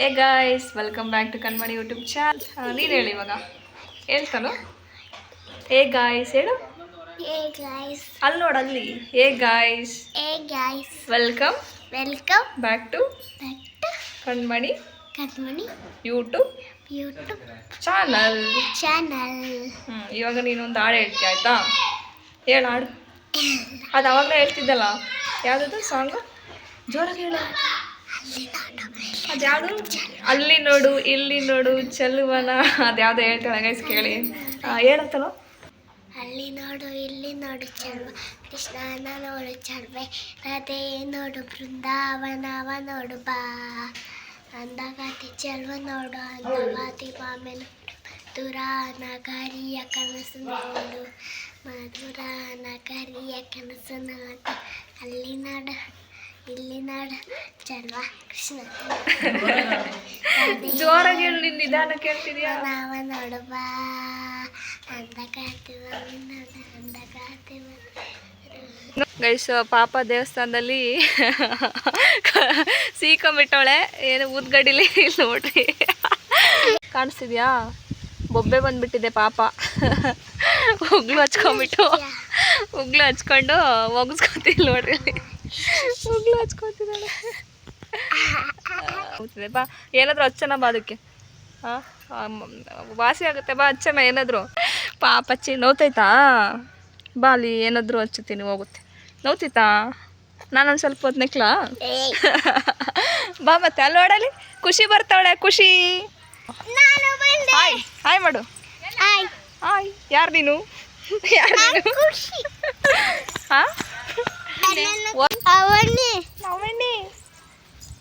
ಏ guys welcome back to Kanmani YouTube channel. ನೀನು ಹೇಳಿ ಇವಾಗ ಹೇಳ್ತಾನು. ಏ ಗಾಯ್ಸ್ ಹೇಳು. ಅಲ್ಲಿ ನೋಡು ಅಲ್ಲಿ. ಏ guys welcome back to Kanmani YouTube channel. ಇವಾಗ ನೀನೊಂದು ಹಾಡು ಹೇಳ್ತೀಯ ಆಯ್ತಾ? ಹೇಳು ಹಾಡು. ಅದು ಅವಾಗಲೇ ಹೇಳ್ತಿದ್ದಲ್ಲ, ಯಾವುದದು ಸಾಂಗು? ಜೋರಾಗಿ ಹೇಳು. ಅದ್ಯಾವುದು? ಅಲ್ಲಿ ನೋಡು ಇಲ್ಲಿ ನೋಡು ಚೆಲುವನ, ಅದ್ಯಾವುದೋ ಹೇಳ್ತಾಳೆ ಗೈಸ್, ಕೇಳಿ. ಹೇಳತ್ತಲ್ಲ. ಅಲ್ಲಿ ನೋಡು ಇಲ್ಲಿ ನೋಡು ಚೆಲುವ, ಕೃಷ್ಣನ ನೋಡು ಚೆಲುವೆ, ರಾಧೆ ನೋಡು ಬೃಂದಾವನವ ನೋಡು ಬಾ, ಅಂದಗಾತಿ ಚೆಲುವ ನೋಡು ಅಂದಗಾತಿ ಬಾಮೆ ನೋಡು, ಮಧುರ ನಗರಿಯ ಕನಸು ನೋಡು, ಮಧುರ ನಗರಿಯ ಕನಸು ನೋಡು, ಅಲ್ಲಿ ನೋಡು ಇಲ್ಲಿ ನೋಡು ಚೆಲುವ ಕೃಷ್ಣ ಜೋರಾಗಿ ಹೇಳು. ನಿನ್ನ ನಿಧಾನ ಕೇಳ್ತಿದ್ಯಾ? ನಾವ ನೋಡು ಬಾ ಅಂದಗಾತಿ ನೋಡು ಅಂದಗಾತಿ. ಗೈಸ್ ಪಾಪ ದೇವಸ್ಥಾನದಲ್ಲಿ ಸೀಕೊಂಬಿಟ್ಟವಳೆ, ಏನು ಊದ್ಗಡಿಲಿ ಇಲ್ಲಿ ನೋಡ್ರಿ, ಕಾಣಿಸ್ತಿದ್ಯಾ? ಬೊಬ್ಬೆ ಬಂದ್ಬಿಟ್ಟಿದೆ ಪಾಪ. ಉಗ್ಲು ಹಚ್ಕೊಂಡ್ಬಿಟ್ಟು ಉಗ್ಲು ಹಚ್ಕೊಂಡು ಒಗಸ್ಕೊತಿಲ್ಲ ನೋಡ್ರಿ, ಉಗ್ಲು ಹಚ್ಕೊತಿದ್ದಾಳೆ. ಬಾ ಏನಾದರೂ ಹಚ್ಚನ ಬಾ ಅದಕ್ಕೆ. ವಾಸಿ ಆಗುತ್ತೆ ಬಾ ಹಚ್ಚನ ಏನಾದರೂ. ಪಾಪಚ್ಚಿ ನೋವ್ತೈತಾ? ಬಾ ಅಲ್ಲಿ ಏನಾದರೂ ಹಚ್ಚುತ್ತೀನಿ, ಹೋಗುತ್ತೆ. ನೋವ್ತೈತಾ? ನಾನೊಂದು ಸ್ವಲ್ಪ ಹೊತ್ತು ನೆಕ್ಲಾ? ಬಾ ಮತ್ತೆ ಅಲ್ಲಿ ನೋಡಲಿ, ಖುಷಿ ಬರ್ತಾವಳೆ. ಖುಷಿ ಹಾಯ್ ಹಾಯ್ ಮಾಡು. ಹಾಯ್. ಯಾರು ನೀನು? ಯಾರು ನೀನು? ಹಾಂ ಅವಣ್ಣಿ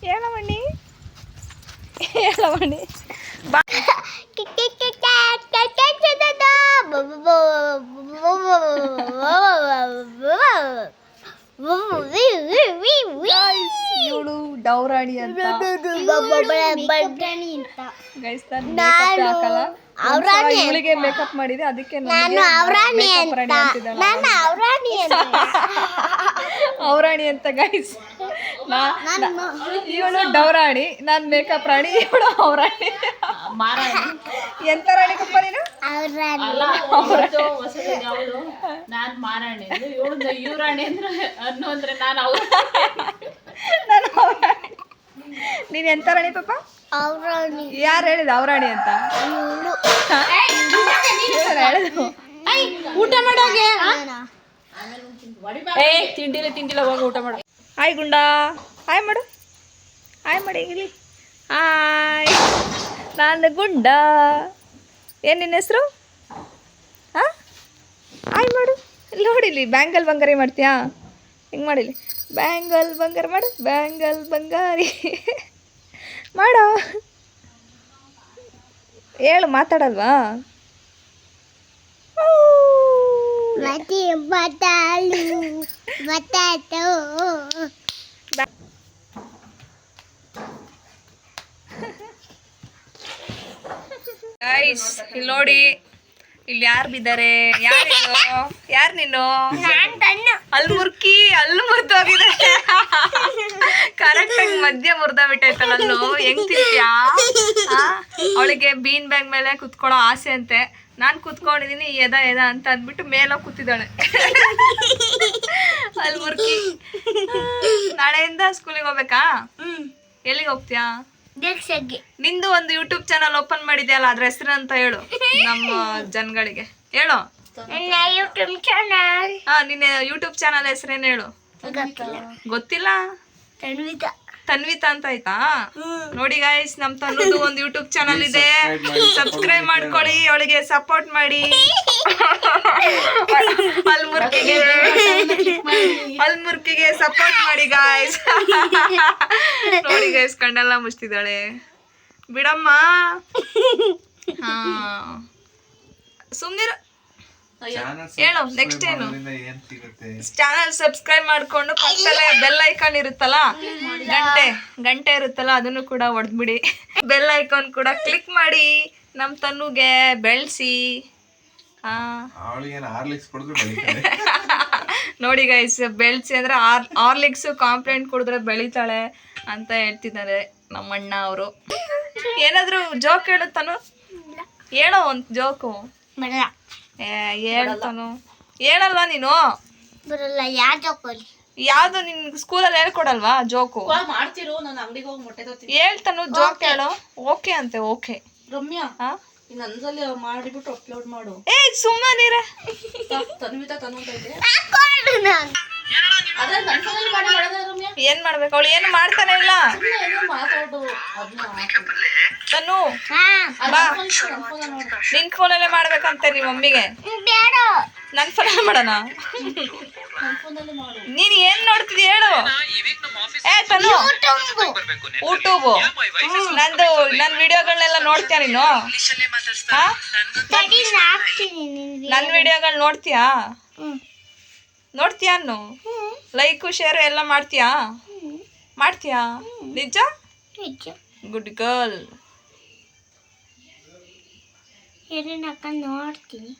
ಹೇಳವಣ್ಣಿ ಹೇಳವಣ್ಣಿ ಬಾ. ಇವಳು ಡೌರಾಣಿ ಅಂತ ಗೈಸ್. ಇವಳಿಗೆ ಮೇಕಪ್ ಮಾಡಿದೆ, ಅದಕ್ಕೆ ಔರಾಣಿ ಅಂತ ಗೈಸ್. ಇವಳು ಡೌರಾಣಿ, ನಾನು ಮೇಕಪ್ ರಾಣಿ, ಇವಳು ಔರಾಣಿ. ಎಂತ ರಾಣಿ ಕಪ್ಪ ನೀನು? ನಾನು ಮಾರಾಣಿ, ಇವ್ರಾಣಿ ಅಂದ್ರೆ ನಾನು ನೀನು ಎಂತ ರಾಣಿ ಪಾಪ? ಯಾರು ಹೇಳಿದ ಔರಾಣಿ ಅಂತ? ಹೇಳಿದ್ರು. ಊಟ ಮಾಡೋಗೆ ತಿಂಡಿಲ್ಲ ಹೋಗಿ ಊಟ ಮಾಡ. ಹಾಯ್ ಗುಂಡ, ಹಾಯ್ ಮಾಡು. ಹಾಯ್ ಮಾಡಿ ಇಲ್ಲಿ. ಹಾಯ್, ನಾನು ಗುಂಡ. ಏನು ನಿನ್ನ ಹೆಸರು? ಹಾಂ ಹಾಯ್ ಮಾಡು. ಇಲ್ಲಿ ನೋಡಿಲಿ, ಬ್ಯಾಂಗಲ್ ಬಂಗಾರಿ ಮಾಡ್ತೀಯಾ? ಹಿಂಗೆ ಮಾಡಿಲಿ, ಬ್ಯಾಂಗಲ್ ಬಂಗಾರ ಮಾಡು, ಬ್ಯಾಂಗಲ್ ಬಂಗಾರಿ ಮಾಡೋ. ಹೇಳು, ಮಾತಾಡಲ್ವಾ? ಗೈಸ್ ಇಲ್ಲಿ ನೋಡಿ, ಇಲ್ಲಿ ಯಾರು ಬಿದ್ದಾರೆ? ಯಾರು ನೀನು? ಅಲ್ಲಿ ಮುರ್ಕಿ, ಅಲ್ಲಿ ಮುರಿದೋಗಿದೆ. ಕರೆಕ್ಟಾಗಿ ಮಧ್ಯ ಮುರಿದೋಗ್ಬಿಟ್ಟೈತಲ್ಲ ಅಲ್ಲೂ. ಹೆಂಗ್ ತಿಂತ್ಯಾ? ಅವಳಿಗೆ ಬೀನ್ ಬ್ಯಾಗ್ ಮೇಲೆ ಕುತ್ಕೊಳ್ಳೋ ಆಸೆ ಅಂತೆ. ನಾನು ಕುತ್ಕೊಂಡಿದ್ದೀನಿ ಎದ ಅಂತ ಅಂದ್ಬಿಟ್ಟು ಮೇಲೋಗಿ ಕೂತಿದ್ದಾಳೆ. ಅಲ್ಲಿ ಮುರ್ಕಿ. ನಾಳೆಯಿಂದ ಸ್ಕೂಲಿಗೆ ಹೋಗ್ಬೇಕಾ? ಎಲ್ಲಿಗೆ ಹೋಗ್ತೀಯಾ? ನಿಂದು ಒಂದು ಯೂಟ್ಯೂಬ್ ಚಾನಲ್ ಓಪನ್ ಮಾಡಿದ್ಯಲ್ಲ, ಅದ್ರ ಹೆಸರು ಅಂತ ಹೇಳು ನಮ್ಮ ಜನಗಳಿಗೆ. ಹೇಳು. ನಿನ್ನ ಯೂಟ್ಯೂಬ್ ಚಾನಲ್ ಹೆಸರೇನು ಹೇಳು? ಗೊತ್ತಿಲ್ಲ. ತನ್ವಿತಾ ಅಂತ ಆಯ್ತಾ? ನೋಡಿ ಗಾಯ್ಸ್, ನಮ್ ತನ್ನದು ಒಂದು ಯೂಟ್ಯೂಬ್ ಚಾನಲ್ ಇದೆ, ಸಬ್ಸ್ಕ್ರೈಬ್ ಮಾಡ್ಕೊಳ್ಳಿ, ಅವಳಿಗೆ ಸಪೋರ್ಟ್ ಮಾಡಿ. ಅಲ್ಮುರ್ಕಿಗೆ ಸಪೋರ್ಟ್ ಮಾಡಿ ಗಾಯ್ಸ್. ನೋಡಿ ಗೈಸ್, ಕಣ್ಣೆಲ್ಲ ಮುಚ್ತಿದ್ದಾಳೆ. ಬಿಡಮ್ಮ. ಹಾ ಸುಮ್ನಿರು. ಹೇಳು ನೆಕ್ಸ್ಟ್ ಏನು? ಚಾನಲ್ ಸಬ್ಸ್ಕ್ರೈಬ್ ಮಾಡ್ಕೊಂಡು ಪಕ್ಕದಲ್ಲೇ ಬೆಲ್ ಐಕಾನ್ ಇರುತ್ತಲ್ಲ, ಗಂಟೆ ಇರುತ್ತಲ್ಲ, ಅದನ್ನು ಕೂಡ ಹೊಡೆದ್ಬಿಡಿ. ಬೆಲ್ ಐಕಾನ್ ಕೂಡ ಕ್ಲಿಕ್ ಮಾಡಿ, ನಮ್ಮ ತನ್ನುಗೆ ಬೆಳೆಸಿ. ನೋಡಿ ಗೈಸ್, ಬೆಳೆಸಿ ಅಂದ್ರೆ ಹಾರ್ಲಿಕ್ಸ್ ಕಾಂಪ್ಲೇಂಟ್ ಕುಡಿದ್ರೆ ಬೆಳಿತಾಳೆ ಅಂತ ಹೇಳ್ತಿದ್ದಾರೆ ನಮ್ಮಣ್ಣ ಅವರು. ಏನಾದರೂ ಜೋಕ್ ಹೇಳುತ್ತಾನು? ಹೇಳೋ ಒಂದು ಜೋಕು. ಬರಲ್ಲ ಹೇಳ್ತಾನು. ಹೇಳಲ್ವಾ ನೀನು? ಬರಲ್ಲ ಯಾವ ಜೋಕೋಲಿ ಯಾವುದು ನಿನ್ ಸ್ಕೂಲಲ್ಲಿ ಹೇಳ್ಕೊಡಲ್ವಾ ಜೋಕು? ಮಾಡ್ತಿರು, ನಾನು ಅಂಗಡಿಗೆ ಹೋಗಿ ಮೊಟ್ಟೆ ತರ್ತೀನಿ. ಹೇಳ್ತಾನು ಜೋಕ್ ಹೇಳು. ಓಕೆ ಅಂತೆ. ಓಕೆ ರಮ್ಯಾ, ಹಾ ನಂದ್ರಲ್ಲಿ ಮಾಡಿಬಿಟ್ಟು ಅಪ್ಲೋಡ್ ಮಾಡು. ಏ ಸುಮ್ಮನಿರ. ತನ್ವಿತಾ ತನ್ನುಂತೈತೆ ಹಾಕೊಂಡು ನಾನು ಅದೇ ನನ್ನ ಫೋನಲ್ಲಿ ಮಾಡಿ ಮಾಡೋದ ರಮ್ಯಾ. ಏನ್ ಮಾಡ್ಬೇಕು? ಅವಳು ಏನು ಮಾಡ್ತಾನೆ ಇಲ್ಲ. ಸುಮ್ಮನೆ ಏನೋ ಮಾತಾಡು ಅದನ್ನ ತನು ಹಾ ಬಾ, ನನ್ನ ಫೋನಲ್ಲಿ ನೋಡು. ನಿನ್ ಫೋನಲ್ಲೇ ಮಾಡ್ಬೇಕಂತೆ ನಿಮ್ಮ ಮಮ್ಮಿಗೆ. ಬೇಡ ನನ್ನ ಫೋನಲ್ಲಿ ಮಾಡೋಣ. ನನ್ನ ಫೋನಲ್ಲಿ ಮಾಡು. ನೀನ್ ಏನ್ ನೋಡ್ತಿದ್ದಿ ಹೇಳು. ಏ ತನು, ಯೂಟ್ಯೂಬ್ ನನ್ನ ವಿಡಿಯೋಗಳನ್ನೆಲ್ಲ ನೋಡ್ತೀಯ ನೀನು? ಹಾ ತಡಿ ಹಾಕ್ತೀನಿ ನಿನ್ಗೆ ನನ್ನ ವಿಡಿಯೋಗಳು ನೋಡ್ತೀಯಾ? ಹ್ಮ್ ನೋಡ್ತೀಯಾ? ಅನ್ನು ಲೈಕು ಶೇರ್ ಎಲ್ಲ ಮಾಡ್ತೀಯಾ? ಮಾಡ್ತೀಯಾ? ನಿಜ? ನಿಜ ಗುಡ್ ಗರ್ಲ್. ಏನೇನು ಹಾಕೊಂಡು ನೋಡ್ತೀನಿ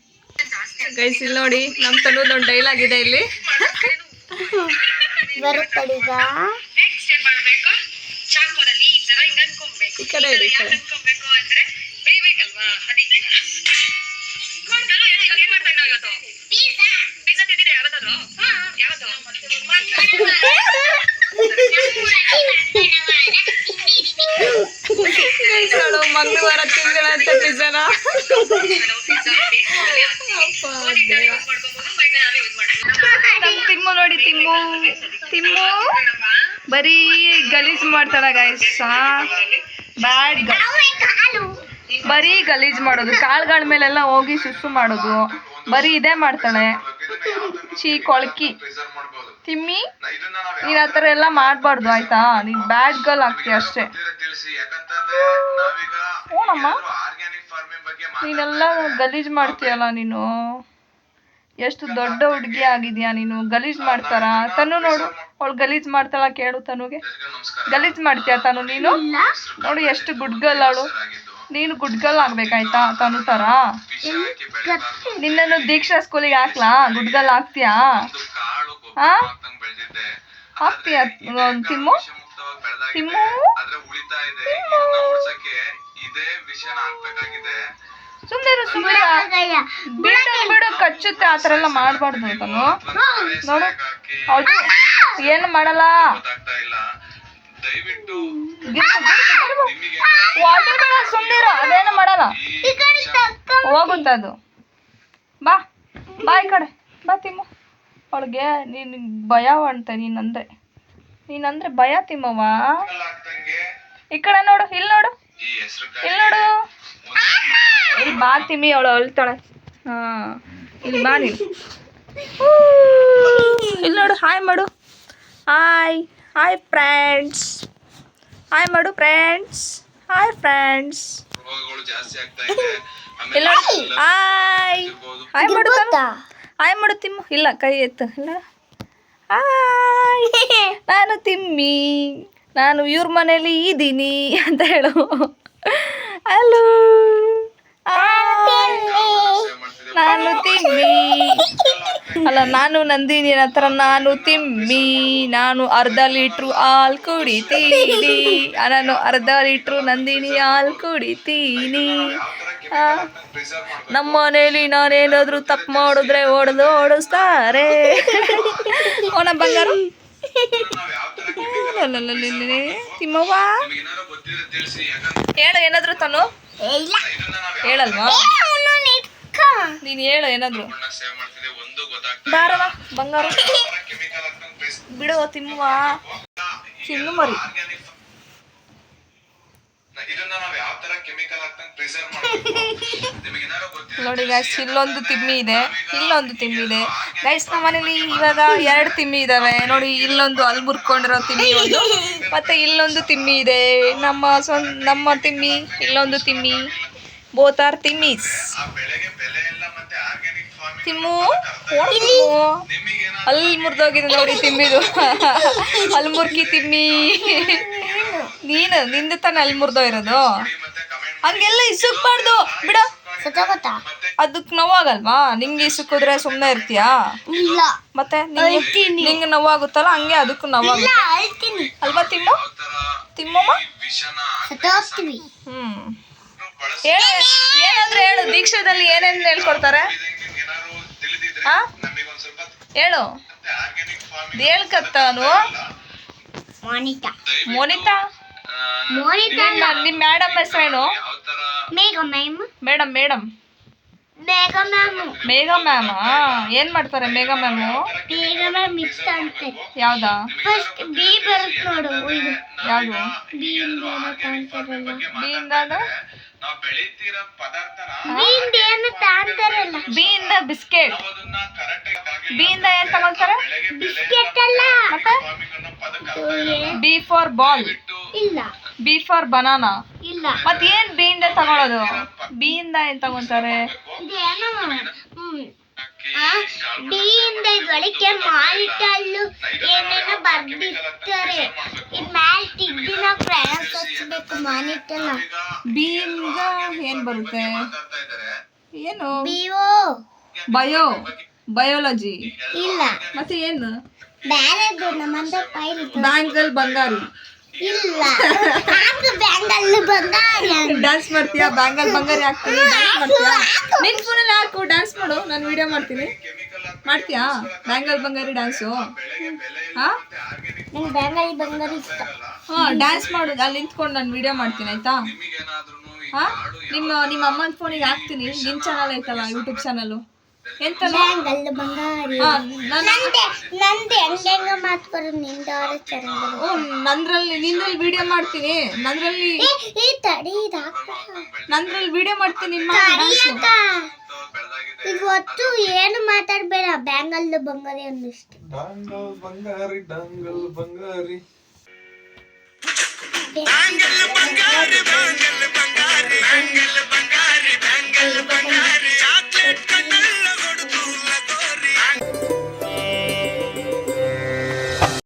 ಗೈಸ್ ಇಲ್ಲಿ ನೋಡಿ, ನಮ್ಮ ತನ್ನದೊಂದು ಡೈಲಾಗ್ ಇದೆ ಇಲ್ಲಿ. ಬರುತ್ತಡೀಗ ಈ ಕಡೆ ಇಡಿ, ಈ ಕಡೆ. ಗೈಸ್ ನೋಡು, ಮಂಗಳವಾರ ತಿಂಗಳಂತ ಪಿಜ್ಜಾನ. ನಮ್ ತಿಮ್ಮು ನೋಡಿ, ತಿಮ್ಮು ಬರೀ ಗಲೀಜ್ ಮಾಡ್ತಾಳ ಗೈಸ್. ಬ್ಯಾಡ್ ಬರೀ ಗಲೀಜ್ ಮಾಡೋದು, ಕಾಳುಗಳ ಮೇಲೆಲ್ಲ ಹೋಗಿ ಸುಸ್ಸು ಮಾಡೋದು, ಬರೀ ಇದೇ ಮಾಡ್ತಾಳೆ. ಕೊಳಕಿ ತಿಮ್ಮಿ, ನೀನ್ ಆ ಥರ ಎಲ್ಲ ಮಾಡಬಾರ್ದು ಆಯ್ತಾ? ನೀನ್ ಬ್ಯಾಡ್ ಗರ್ಲ್ ಆಗ್ತೀಯ ಅಷ್ಟೇ. ಹ್ಞೂನಮ್ಮ, ನೀನೆಲ್ಲ ಗಲೀಜ್ ಮಾಡ್ತೀಯಲ್ಲ ನೀನು. ಎಷ್ಟು ದೊಡ್ಡ ಹುಡುಗಿ ಆಗಿದ್ಯಾ ನೀನು. ಗಲೀಜ್ ಮಾಡ್ತಾರ? ತನು ನೋಡು, ಅವಳು ಗಲೀಜ್ ಮಾಡ್ತಾಳ. ಕೇಳು ತನುಗೆ, ಗಲೀಜ್ ಮಾಡ್ತೀಯ ತನು ನೀನು? ನೋಡು ಎಷ್ಟು ಗುಡ್ ಗರ್ಲ್ ಅವಳು. ನೀನು ಗುಡ್ ಗರ್ಲ್ ಆಗ್ಬೇಕಾಯ್ತಾ ತನು ಥರ? ನಿನ್ನನ್ನು ದೀಕ್ಷಾ ಸ್ಕೂಲಿಗೆ ಹಾಕ್ಲಾ? Good girl ಆಗ್ತೀಯಾ? ಹಾ ಆಗ್ತೀಯ ತಿಮ್ಮು? ತಿಮ್ಮು ಸುಮ್ಮನೆ ಬಿಡು, ಕಚ್ಚುತ್ತೆ. ಆ ಥರ ಎಲ್ಲ ಮಾಡಬಾರ್ದು ತನು. ನೋಡು, ಅವಳು ಏನು ಮಾಡಲ್ಲ. ವಾಟರ್ ಬೇಡ, ಸುಮ್ಮನಿರು, ಅದೇನು ಮಾಡಲ್ಲ. ಹೋಗುತ್ತೆ ಅದು. ಬಾ ಬಾ ಈ ಕಡೆ ಬಾ ತಿಮ್ಮು. ಅವಳಿಗೆ ನೀನು ಭಯ ಅಂತ ನೀನಂದ್ರೆ ಭಯ ತಿಮ್ಮವ್ವ. ಈ ಕಡೆ ನೋಡು, ಇಲ್ಲಿ ನೋಡು, ಇಲ್ಲಿ ನೋಡು, ಇಲ್ಲಿ ಬಾ ತಿಮ್ಮಿ. ಅವಳು ಅಳ್ತಾಳೆ. ಹಾ ಇಲ್ಲಿ ಬಾ ನೀನು. ಇಲ್ಲಿ ನೋಡು, ಹಾಯ್ ಮಾಡು. Hi friends. ಹಾಯ್ ಮಾಡು ಫ್ರೆಂಡ್ಸ್. Hi friends. ಇಲ್ಲ ಹಾಯ್ ಮಾಡು ತಾನು. ಹಾಯ್ ಮಾಡು ತಿಮ್ಮು. ಇಲ್ಲ ಕೈ ಎತ್ತು. ಇಲ್ಲ ಹಾಯ್, ನಾನು ತಿಮ್ಮಿ, ನಾನು ಇವ್ರ ಮನೇಲಿ ಇದ್ದೀನಿ ಅಂತ ಹೇಳು. ಹಲೋ, ನಾನು ತಿಮ್ಮಿ. ಅಲ್ಲ, ನಾನು ನಂದಿನಿ ಹತ್ರ ನಾನು ತಿಮ್ಮಿ. ನಾನು ಅರ್ಧ ಲೀಟ್ರು ಹಾಲು ಕುಡಿತೀನಿ. ನಾನು ಅರ್ಧ ಲೀಟ್ರು ನಂದಿನಿ ಹಾಲು ಕುಡಿತೀನಿ. ನಮ್ಮ ಮನೇಲಿ ನಾನೇನಾದರೂ ತಪ್ಪು ಮಾಡಿದ್ರೆ ಓಡಿಸ್ತಾರೆ. ಓನ ಬಂಗಾರ. ತಿಮ್ಮವ್ವ ಹೇಳು ಏನಾದ್ರು ತನು. ಹೇಳಲ್ವಾ? ನೀನು ಹೇಳು ಏನಾದ್ರು. ಬಾರವ ಬಂಗಾರ. ಬಿಡು ತಿಮ್ಮವ್ವ, ಚಿನ್ನು ಮರಿ. ನೋಡಿ ಗೈಸ್, ಇಲ್ಲೊಂದು ತಿಮ್ಮಿ ಇದೆ, ಇಲ್ಲೊಂದು ತಿಮ್ಮಿ ಇದೆ ಗೈಸ್. ನಮ್ಮ ಮನೇಲಿ ಇವಾಗ 2 ತಿಮ್ಮಿ ಇದಾವೆ ನೋಡಿ. ಇಲ್ಲೊಂದು ಅಲ್ಲಿ ಮುರ್ಕೊಂಡಿರೋ ತಿಮ್ಮಿ ಒಂದು, ಮತ್ತೆ ಇಲ್ಲೊಂದು ತಿಮ್ಮಿ ಇದೆ. ನಮ್ಮ ತಿಮ್ಮಿ, ಇಲ್ಲೊಂದು ತಿಮ್ಮಿ. Both are Timmis. ತಿಮ್ಮು ಅಲ್ಲಿ ಮುರಿದೋಗಿದೆ ನೋಡಿ ತಿಮ್ಮಿದು. ಅಲ್ಲಿ ಮುರ್ಕಿ ತಿಮ್ಮಿ. ನಿಂದು ತಾನೆ ಅಲ್ಲಿ ಮುರಿದೋ ಇರೋದು. ಹಂಗೆಲ್ಲ ಇಸುಕ್ಬಾರ್ದು ಬಿಡ. ಸತ್ತೋಗತ್ತಾ? ಅದಕ್ಕೆ ನೋವಾಗಲ್ವಾ? ನಿಂಗೆ ಸಿಕ್ಕಿದ್ರೆ ಸುಮ್ಮನೆ ಇರ್ತೀಯಾ? ಇಲ್ಲ ಮತ್ತೆ ಅಳ್ತೀನಿ. ನಿಂಗೆ ನೋವಾಗುತ್ತಲ್ಲ ಹಂಗೆ ಅದಕ್ಕೂ ಇಲ್ಲ ನೋವಾಗುತ್ತೆ ಅಳ್ತೀನಿ. ಅಲ್ವಾ ತಿಮ್ಮು? ತಿಮ್ಮಮ್ಮ ಸತ್ತೋಗ್ತೀವಿ. ಹೇಳು, ಏನಾದ್ರೂ ಹೇಳು. ದೀಕ್ಷಾದಲ್ಲಿ ಏನೇನು ಹೇಳ್ಕೊಡ್ತಾರೆ? ಹಾ ಹೇಳು, ಹೇಳ್ಕತ್ತಾನು. ಮೋನಿಕಾ ಮೋನಿತಾ, ಮೋನಿಕಾ ನಿಮ್ಮ ಮೇಡಮ್ ಹೆಸರೇನು? ಮೇಘ ಮ್ಯಾಮ್. ಮೇಡಮ್ ಮೇಡಮ್ ಮೇಘ ಮ್ಯಾಮ್. ಮೇಘ ಮ್ಯಾಮಾ? ಏನ್ ಮಾಡ್ತಾರೆ ಮೇಘ ಮ್ಯಾಮು? ಮೇಘ ಮ್ಯಾಮ್ ಇಷ್ಟ ಅಂತಾರೆ. ಯಾವ್ದಾ? ಫಸ್ಟ್ ಬಿ ಬರುತ್ತೆ ನೋಡು, ಇದು ಯಾವ್ದು? ಬಿ ಇಂದ ಏನೋ ಕಾಣ್ತಾರಲ್ಲ, ಬಿ ಇಂದ ಅದು? ಬಿ ಇಂದ ಏನು ತಾಂತಾರಲ್ಲ, ಬಿ ಇಂದ ಬಿಸ್ಕೆಟ್. ಬಿ ಇಂದ ಏನ್ ತಗೊಳ್ತಾರೆ? ಬಿಸ್ಕೆಟ್ ಅಲ್ಲ. ಮತ್ತೆ ಬಿ ಫಾರ್ ಬಾಲ್, ಇಲ್ಲ ಬಿ ಫಾರ್ ಬನಾನಾ. ಇಲ್ಲ ಮತ್ ಏನ್ ಬಿ ಇಂದ ತಗೊಳ್ಳೋದು? ಬಿ ಇಂದ ಏನ್ ತಗೊಂತಾರೆ? ಇದೇನು ಬಿ ಇಂದ ಇದ್ರೊಳಗೆ ಮಾನಿಟಲ್ಲು ಏನೇನೋ ಬರ್ದಿರ್ತಾರೆ. ಇದ್ ಮ್ಯಾಲ್ ತಿದ್ದಿ ನಾವು ಪ್ರಯಾಸ ಹಚ್ಬೇಕು ಮಾನಿಟಲ್ಲ. ಬಿ ಇಂದ ಏನ್ ಬರುತ್ತೆ? ಏನು? BO bio, biology. ಇಲ್ಲ ಮತ್ತೆ ಏನು? ಬ್ಯಾರೆದು ನಮ್ಮಂದ ಫೈಲ್ ಇತ್ತು. ಬ್ಯಾಂಗಲ್ ಬಂಗಾರಿ. ಇಲ್ಲ ಹಾಕು ಬ್ಯಾಂಗಲ್ ಬಂಗಾರ. ಡ್ಯಾನ್ಸ್ ಮಾಡ್ತೀಯಾ? ಬ್ಯಾಂಗಲ್ ಬಂಗಾರಿ ಹಾಕ್ತೀನಿ, ಡ್ಯಾನ್ಸ್ ಮಾಡ್ತೀಯಾ? ನಿನ್ ಫೋನಲ್ಲಿ ಹಾಕು, ಡ್ಯಾನ್ಸ್ ಮಾಡು, ನಾನು ವಿಡಿಯೋ ಮಾಡ್ತೀನಿ. ಮಾಡ್ತೀಯಾ ಬ್ಯಾಂಗಲ್ ಬಂಗಾರಿ ಡ್ಯಾನ್ಸು? ಹಾ ನಂಗೆ ಬ್ಯಾಂಗಲ್ ಬಂಗಾರ ಇಷ್ಟ. ಹಾ ಡ್ಯಾನ್ಸ್ ಮಾಡು, ಅಲ್ಲಿ ನಿಂತ್ಕೊಂಡು ನಾನು ವಿಡಿಯೋ ಮಾಡ್ತೀನಿ ಆಯ್ತಾ? ಹಾ ನಿಮ್ಮ ಅಮ್ಮನ ಫೋನಿಗೆ ಹಾಕ್ತೀನಿ. ನಿನ್ನ ಚಾನಲ್ ಐತಲ್ಲ, ಯೂಟ್ಯೂಬ್ ಚಾನಲು ಎಂತಲ್ಲ? ಬ್ಯಾಂಗಲ್ ಬಂಗಾರಿ. ಹಾ ನಂದೆ ಹೆಂಗ ಮಾತು ಬರೋದು, ನಿಂದ ಚೆನ್ನಾಗಿ ಓ ನಂದ್ರಲ್ಲಿ ನಿಂದ್ರಲ್ಲಿ ವಿಡಿಯೋ ಮಾಡ್ತೀನಿ. ನಂದ್ರಲ್ಲಿ ಈ ತಡಿ ಇದು ಹಾಕ್ಬೇಡ. ನಂದ್ರಲ್ಲಿ ವಿಡಿಯೋ ಮಾಡ್ತೀನಿ. ತಡಿಯಕ್ಕ. ಇದು ಹೊತ್ತು ಏನು ಮಾತಾಡ್ಬೇಡ, ಬ್ಯಾಂಗಲ್ ಬಂಗಾರಿ ಅನ್ನಿಸ್ತು. ಡಾಂಗಲ್ ಬಂಗಾರಿ, ಡಾಂಗಲ್ ಬಂಗಾರಿ. ಬ್ಯಾಂಗಲ್ ಬಂಗಾರಿ